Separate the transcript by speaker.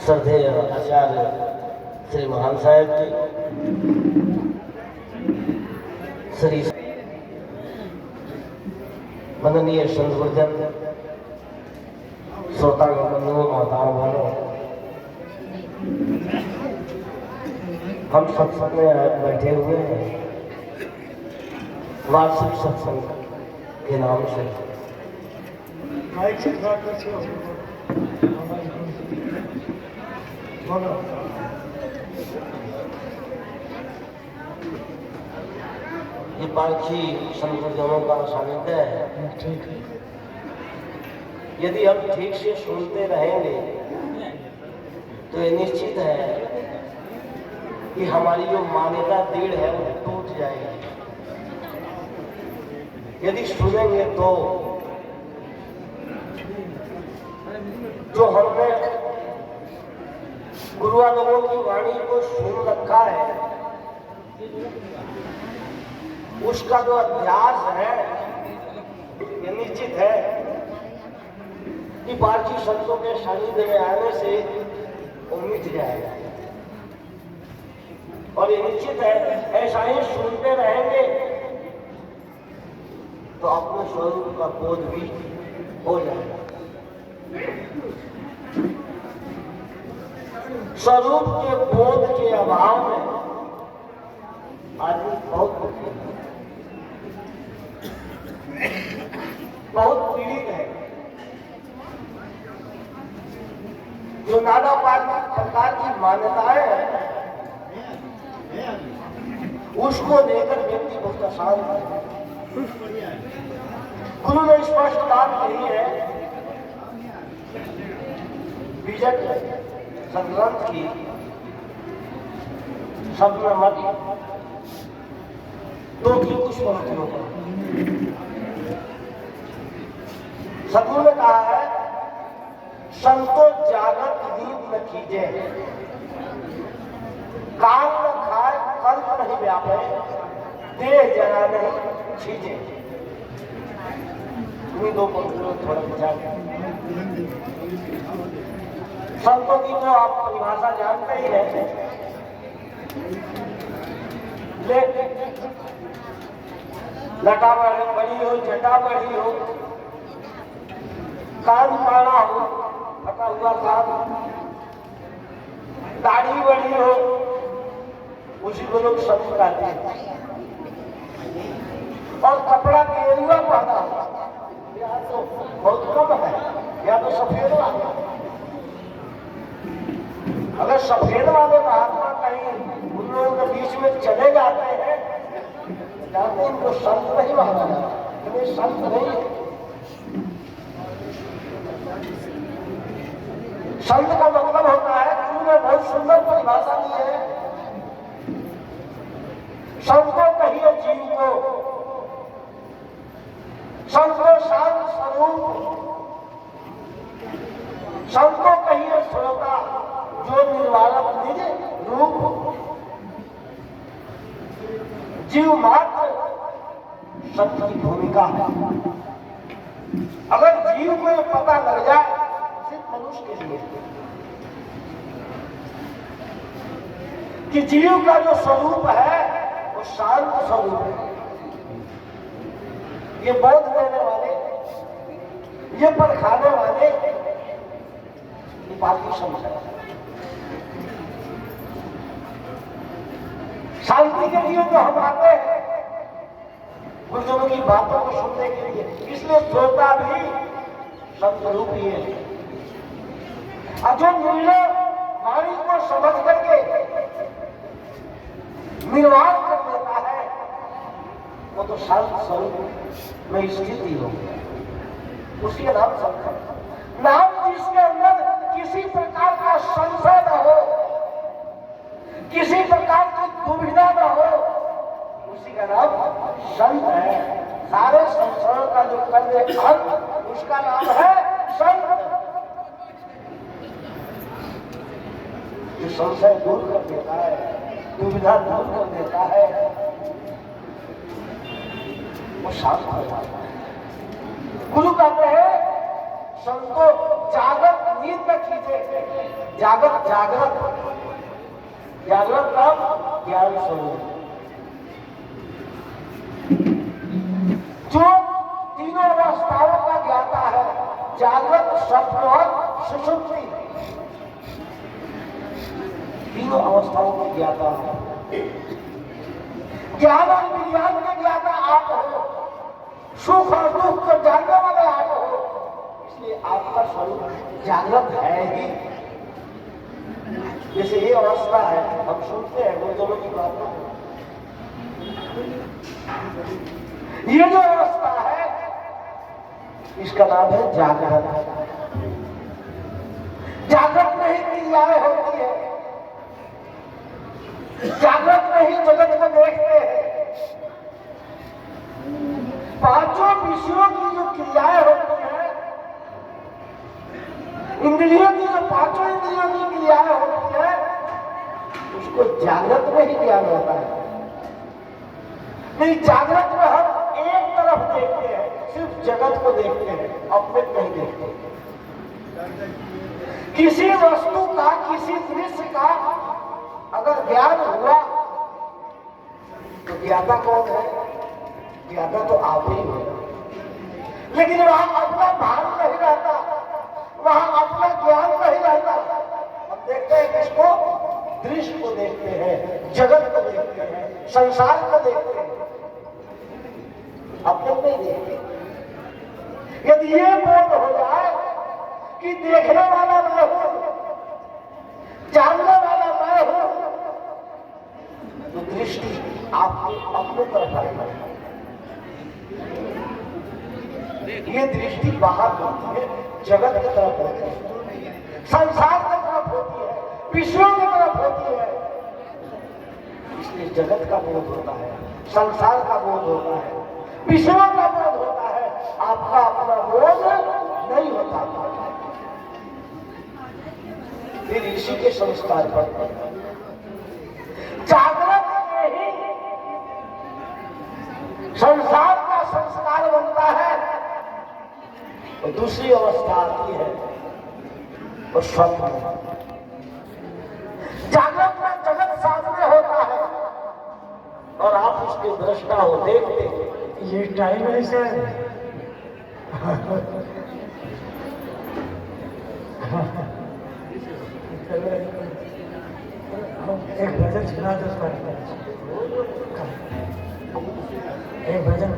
Speaker 1: श्रद्धेय आचार्य श्री महान साहेब जी, श्री माननीय संत गुरुजन, श्रोतागण बंधुओं, माताओं बहनों, हम सत्संग में बैठे हुए हैं वार्षिक सत्संग के नाम से। ये पालकी संतजनों का सानिध्य है। यदि हम ठीक से सुनते रहेंगे तो ये निश्चित है कि हमारी जो मान्यता दृढ़ है वो टूट जाएगी। यदि सुनेंगे तो जो हमने गुरुआलों की वाणी को सुन रखा है, उसका जो अभ्यास है ये निश्चित है कि बाकी संतों के सानिध्य में आने से वो मिट जाएगा। और ये निश्चित है ऐसा ही सुनते रहेंगे तो अपने स्वरूप का बोध भी हो जाएगा। स्वरूप के बोध के अभाव में आदमी बहुत पीड़ित है। जो नाना प्रकार की मान्यताएं हैं उसको लेकर व्यक्ति बहुत अशांत है। गुरु ने स्पष्ट बात कही है बीजक संग्रंथ की शब्द मत दो की कुछ पंक्तियों पर सदगुरु ने कहा है, संतो जागत नींद न कीजे, काल न खाए, कल्प नहीं व्यापे, देह जरा नहीं छीजे। दो पंक्तियों थोड़ा विचार। संतों की तो आप परिभाषा जानते ही हैं, लटा बड़ी हो, जटा बड़ी हो, कान पाड़ा हो, फटा हुआ कान, दाढ़ी बड़ी हो, उसी को लोग संत कहते हैं। और कपड़ा गेरुआ पहना हो, या तो बहुत कम है, या तो सफेद वाला। अगर सफेद वाले महात्मा कहीं उन लोगों के बीच में चले जाते हैं तो उनको संत नहीं माना जाता, ये संत नहीं है। संत का मतलब होता है, गुरु ने बहुत सुंदर परिभाषा दी है, संत को कहिए जीव को, संत को शांत स्वरूप, संत को कहिए श्रोता जो निर्वाणक निज रूप, जीव मात्र संत की भूमिका है। अगर जीव को ये पता लग जाए सिर्फ मनुष्य के लिए कि जीव का जो स्वरूप है वो शांत स्वरूप है, ये बोध देने वाले, ये परखाने वाले ये बात की समझ। शांति के लिए तो हम आते हैं गुरुजनों की बातों को सुनने के लिए, इसलिए श्रोता भी संत रूप ही है। और जो निर्णय वाणी को समझ करके निर्वाण कर देता है वो तो शांत स्वरूप में स्थित ही हो गया, उसके नाम संत है। नाम जिसके अंदर किसी प्रकार का संशय न हो, किसी प्रकार की दुविधा न हो, उसी का नाम संत है। सारे संसार का जो कर्म अंत उसका नाम है संत। जो संशय दूर कर देता है, दुविधा दूर कर देता है, वो शांत हो जाता है। गुरु कहते हैं संतो जागृत नींद में कीजिए, जागृत जागृत जागृत नाम ज्ञान स्वरूप, जो तीनों अवस्थाओं का ज्ञाता है, जागृत, स्वप्न और सुषुप्ति, तीनों अवस्थाओं को ज्ञाता है। ज्ञान और विज्ञान के ज्ञाता आप हो, सुख और दुख को जानने वाले आप हो, इसलिए आपका स्वरूप जागृत है ही। जैसे ये अवस्था है, हम सुनते हैं गुरुजनों की बातें, ये जो अवस्था है इसका नाम है जागृत। जागृत में ही क्रियाएं होती है, जागृत में ही जगत को देखते हैं। पांचों विषयों की जो क्रियाएं होती हैं, इंद्रियों की जो पांचों इंद्रियों की क्रियाएं होती है, उसको जागृत में ही ज्ञान होता है। नहीं, जागृत में हम एक तरफ देखते हैं, सिर्फ जगत को देखते हैं, अपने नहीं देखते। किसी वस्तु का, किसी दृश्य का अगर ज्ञान हुआ तो ज्ञाता कौन है? ज्ञाता तो आप ही हो, लेकिन वहां अपना भान नहीं रहता, वहां अपना ज्ञान नहीं रहता। हम देखते हैं किसको? दृश्य को देखते हैं, जगत को देखते हैं, संसार को देखते हैं, अपने नहीं देखते। यदि ये बोध हो जाए कि देखने वाला मैं हूं, जानने वाला मैं हूं, तो दृष्टि आपकी अपने तरफ आएगी। ये दृष्टि बाहर होती है, जगत की तरफ होती है, संसार की तरफ होती है, विषयों की तरफ होती है। इसलिए जगत का बोध होता है, संसार का बोध होता है, विषयों का बोध होता है, आपका अपना बोध नहीं होता। फिर इसी के संस्कार पर जागृत में ही संसार का संस्कार बनता है, और दूसरी अवस्था आती है और स्वप्न। जागृत में जगत सामने होता है और आप उसके दृष्टा हो, देखते हैं।
Speaker 2: ये टाइम है सर। एक भजन सुना दो, एक भजन।